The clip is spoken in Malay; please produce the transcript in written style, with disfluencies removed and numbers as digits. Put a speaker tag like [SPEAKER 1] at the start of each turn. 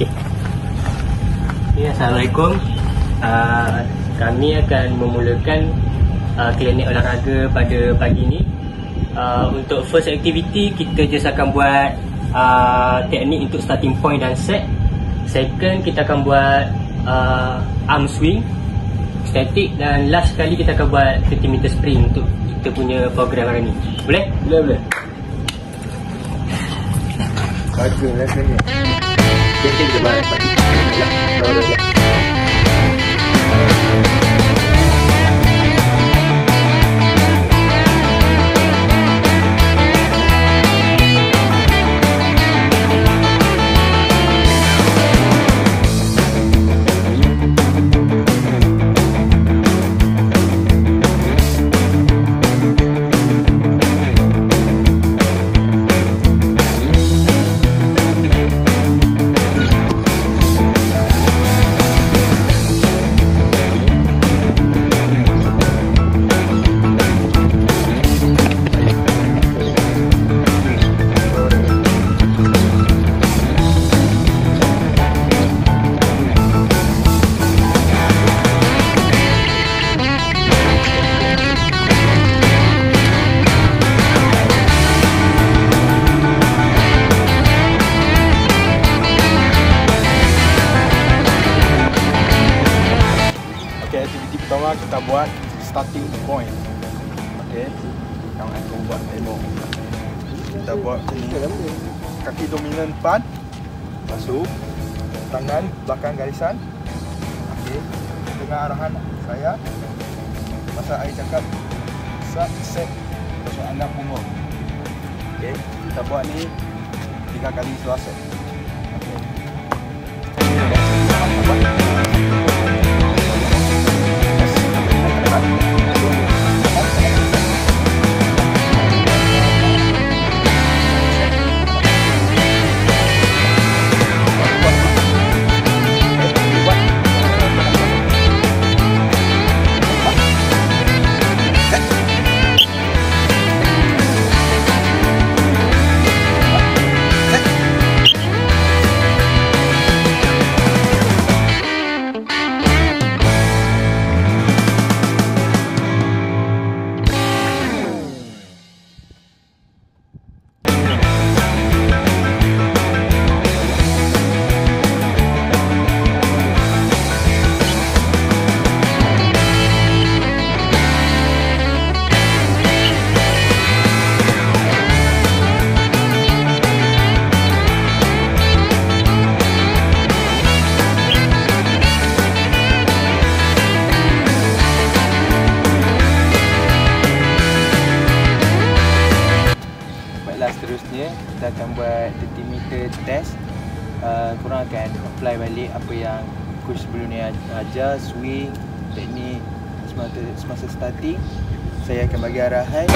[SPEAKER 1] Okay. Assalamualaikum. Kami akan memulakan klinik olahraga pada pagi ni. Untuk first activity, kita just akan buat teknik untuk starting point dan set. Second, kita akan buat arm swing, static, dan last sekali kita akan buat 50 meter sprint untuk kita punya program hari ni. Boleh?
[SPEAKER 2] Boleh. Bagus ni.
[SPEAKER 1] Kita buat pagi.
[SPEAKER 2] Aktiviti pertama kita buat starting point. Okey. Yang aku buat demo. Kita buat ini. Kaki dominan depan. Masuk. Tangan belakang garisan. Okey. Dengan arahan saya. Masa saya cakap set masuk anda punggung. Okey. Kita buat ni 3 kali selesai. Okey. Seterusnya kita akan buat 30 meter test. Korang akan apply balik apa yang coach sebelum ni ajar, swing, teknik semasa starting. Saya akan bagi arahan.